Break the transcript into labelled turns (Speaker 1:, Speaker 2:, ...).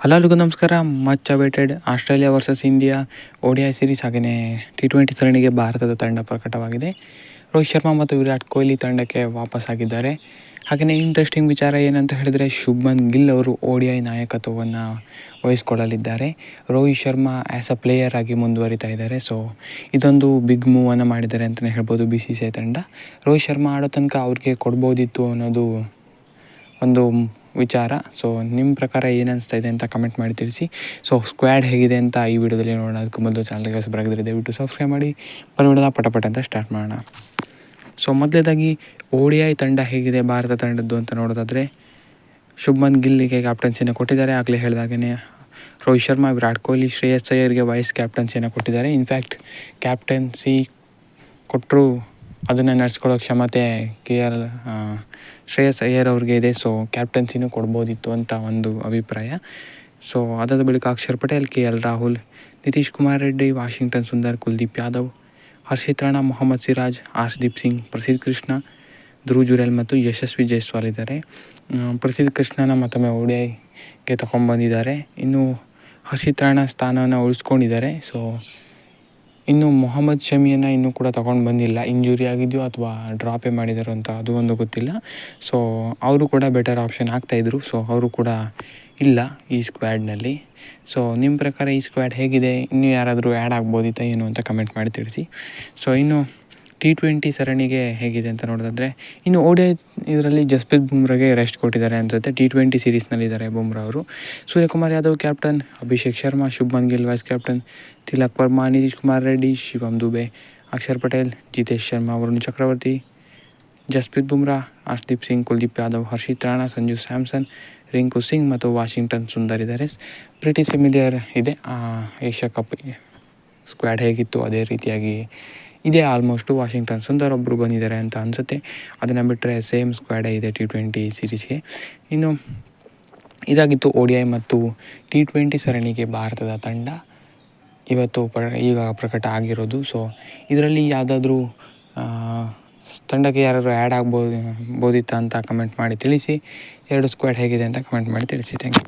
Speaker 1: Hello ನಮಸ್ಕಾರ. Much awaited Australia versus India ODI series ಹಾಗೆಯೇ T20 ಸರಣಿಗೆ ಭಾರತದ ತಂಡ ಪ್ರಕಟವಾಗಿದೆ. ರೋಹಿತ್ ಶರ್ಮಾ ಮತ್ತು ವಿರಾಟ್ ಕೊಹ್ಲಿ ತಂಡಕ್ಕೆ ವಾಪಸ್ಸಾಗಿದ್ದಾರೆ. ಹಾಗೆಯೇ ಇಂಟ್ರೆಸ್ಟಿಂಗ್ ವಿಚಾರ ಏನಂತ ಹೇಳಿದರೆ, ಶುಭ್ಮನ್ ಗಿಲ್ ಅವರು ODI ನಾಯಕತ್ವವನ್ನು ವಹಿಸ್ಕೊಳ್ಳಲಿದ್ದಾರೆ. Rohit Sharma as a player ಆಗಿ ಮುಂದುವರಿತಾ ಇದ್ದಾರೆ. ಸೊ ಇದೊಂದು ಬಿಗ್ ಮೂವನ್ನು ಮಾಡಿದ್ದಾರೆ ಅಂತಲೇ ಹೇಳ್ಬೋದು BCCI ತಂಡ. ರೋಹಿತ್ ಶರ್ಮಾ ಆಡೋ ತನಕ ಅವ್ರಿಗೆ ಕೊಡ್ಬೋದಿತ್ತು ಅನ್ನೋದು ಒಂದು ವಿಚಾರ. ಸೊ ನಿಮ್ಮ ಪ್ರಕಾರ ಏನು ಅನಿಸ್ತಾ ಇದೆ ಅಂತ ಕಮೆಂಟ್ ಮಾಡಿ ತಿಳಿಸಿ. ಸೊ ಸ್ಕ್ವಾಡ್ ಹೇಗಿದೆ ಅಂತ ಈ ವಿಡಿಯೋದಲ್ಲಿ ನೋಡೋಣ. ಅದಕ್ಕೆ ಮೊದಲು ಚಾನಲ್ಗೆ ಹೊಸಬರಾಗಿದ್ದರೆ ದಯವಿಟ್ಟು ಸಬ್ಸ್ಕ್ರೈಬ್ ಮಾಡಿ. ವಿಡಿಯೋನ ಪಟ ಅಂತ ಸ್ಟಾರ್ಟ್ ಮಾಡೋಣ. ಸೊ ಮೊದಲೇದಾಗಿ ODI ತಂಡ ಹೇಗಿದೆ ಭಾರತ ತಂಡದ್ದು ಅಂತ ನೋಡೋದಾದರೆ, ಶುಭ್ಮನ್ ಗಿಲ್ಲಿಗೆ ಕ್ಯಾಪ್ಟನ್ಸಿಯನ್ನು ಕೊಟ್ಟಿದ್ದಾರೆ. ಆಗಲೇ ಹೇಳಿದಾಗೇ ರೋಹಿತ್ ಶರ್ಮಾ, ವಿರಾಟ್ ಕೊಹ್ಲಿ, ಶ್ರೇಯಸ್ ಅಯ್ಯರ್ಗೆ ವೈಸ್ ಕ್ಯಾಪ್ಟನ್ಸಿಯನ್ನು ಕೊಟ್ಟಿದ್ದಾರೆ. ಇನ್ಫ್ಯಾಕ್ಟ್ ಕ್ಯಾಪ್ಟನ್ಸಿ ಕೊಟ್ಟರು ಅದನ್ನು ನಡೆಸ್ಕೊಳ್ಳೋ ಕ್ಷಮತೆ ಶ್ರೇಯಸ್ ಅಯ್ಯರ್ ಅವ್ರಿಗೆ ಇದೆ. ಸೊ ಕ್ಯಾಪ್ಟನ್ಸಿನೂ ಕೊಡ್ಬೋದಿತ್ತು ಅಂತ ಒಂದು ಅಭಿಪ್ರಾಯ. ಸೊ ಅದಾದ ಬಳಿಕ ಅಕ್ಷರ್ ಪಟೇಲ್, KL ರಾಹುಲ್, ನಿತೀಶ್ ಕುಮಾರ್ ರೆಡ್ಡಿ, ವಾಷಿಂಗ್ಟನ್ ಸುಂದರ್, ಕುಲ್ದೀಪ್ ಯಾದವ್, ಹರ್ಷಿತ್ ರಾಣಾ, ಮೊಹಮ್ಮದ್ ಸಿರಾಜ್, ಆರ್ಶ್ದೀಪ್ ಸಿಂಗ್, ಪ್ರಸಿದ್ಧ ಕೃಷ್ಣ, ಧ್ರುವ್ ಜುರೇಲ್ ಮತ್ತು ಯಶಸ್ವಿ ಜೈಸ್ವಾಲ್ ಇದ್ದಾರೆ. ಪ್ರಸಿದ್ಧ ಕೃಷ್ಣನ ಮತ್ತೊಮ್ಮೆ ODIಗೆ ತಗೊಂಡ್ಬಂದಿದ್ದಾರೆ. ಇನ್ನು ಹರ್ಷಿತ್ ರಾಣಾ ಸ್ಥಾನವನ್ನು ಉಳಿಸ್ಕೊಂಡಿದ್ದಾರೆ. ಸೊ ಇನ್ನು ಮೊಹಮ್ಮದ್ ಶಮಿಯನ್ನು ಇನ್ನೂ ಕೂಡ ತೊಗೊಂಡು ಬಂದಿಲ್ಲ. ಇಂಜುರಿ ಆಗಿದೆಯೋ ಅಥವಾ ಡ್ರಾಪೇ ಮಾಡಿದಾರೋ ಅಂತ ಅದು ಒಂದು ಗೊತ್ತಿಲ್ಲ. ಸೊ ಅವರು ಕೂಡ ಬೆಟರ್ ಆಪ್ಷನ್ ಆಗ್ತಾಯಿದ್ರು. ಸೊ ಅವರು ಕೂಡ ಇಲ್ಲ ಈ ಸ್ಕ್ವಾಡ್ನಲ್ಲಿ. ಸೊ ನಿಮ್ಮ ಪ್ರಕಾರ ಈ ಸ್ಕ್ವಾಡ್ ಹೇಗಿದೆ? ಇನ್ನೂ ಯಾರಾದರೂ ಆ್ಯಡ್ ಆಗ್ಬೋದಿತ್ತಾ ಏನು ಅಂತ ಕಮೆಂಟ್ ಮಾಡಿ ತಿಳಿಸಿ. ಸೊ ಇನ್ನು T20 ಸರಣಿಗೆ ಹೇಗಿದೆ ಅಂತ ನೋಡೋದಾದರೆ, ಇನ್ನು ODI ಇದರಲ್ಲಿ ಜಸ್ಪ್ರೀತ್ ಬುಮ್ರಾಗೆ ರೆಸ್ಟ್ ಕೊಟ್ಟಿದ್ದಾರೆ ಅನಿಸುತ್ತೆ. T20 ಸೀರೀಸ್ನಲ್ಲಿದ್ದಾರೆ ಬುಮ್ರಾ ಅವರು. Suryakumar Yadav captain, Abhishek Sharma, Shubman Gill vice captain, Tilak Varma, Nitish Kumar Reddy, Shivam Dube, Axar Patel, Jitesh Sharma, Varun Chakravarthy, Jasprit Bumrah, Arshdeep Singh, Kuldeep Yadav, Harshit Rana, Sanju Samson, Rinku Singh ಮತ್ತು ವಾಷಿಂಗ್ಟನ್ ಸುಂದರ್ ಇದ್ದಾರೆ. ಪ್ರಿಟಿ ಸಿಮಿಲಿಯರ್ ಇದೆ. ಏಷ್ಯಾ ಕಪ್ ಸ್ಕ್ವಾಡ್ ಹೇಗಿತ್ತು ಅದೇ ರೀತಿಯಾಗಿ ಇದೆ ಆಲ್ಮೋಸ್ಟು. ವಾಷಿಂಗ್ಟನ್ ಸುಂದರ್ ಒಬ್ಬರು ಬಂದಿದ್ದಾರೆ ಅಂತ ಅನಿಸುತ್ತೆ. ಅದನ್ನು ಬಿಟ್ಟರೆ ಸೇಮ್ ಸ್ಕ್ವಾಡೇ ಇದೆ T20 ಸೀರೀಸ್ಗೆ. ಇನ್ನು ಇದಾಗಿತ್ತು ODI ಮತ್ತು T20 ಸರಣಿಗೆ ಭಾರತದ ತಂಡ ಇವತ್ತು ಈಗ ಪ್ರಕಟ ಆಗಿರೋದು. ಸೊ ಇದರಲ್ಲಿ ಯಾವುದಾದ್ರೂ ತಂಡಕ್ಕೆ ಯಾರಾದರೂ ಆ್ಯಡ್ ಬೋದಿತ್ತಾ ಅಂತ ಕಮೆಂಟ್ ಮಾಡಿ ತಿಳಿಸಿ. ಎರಡು ಸ್ಕ್ವಾಡ್ ಹೇಗಿದೆ ಅಂತ ಕಮೆಂಟ್ ಮಾಡಿ ತಿಳಿಸಿ. Thank you.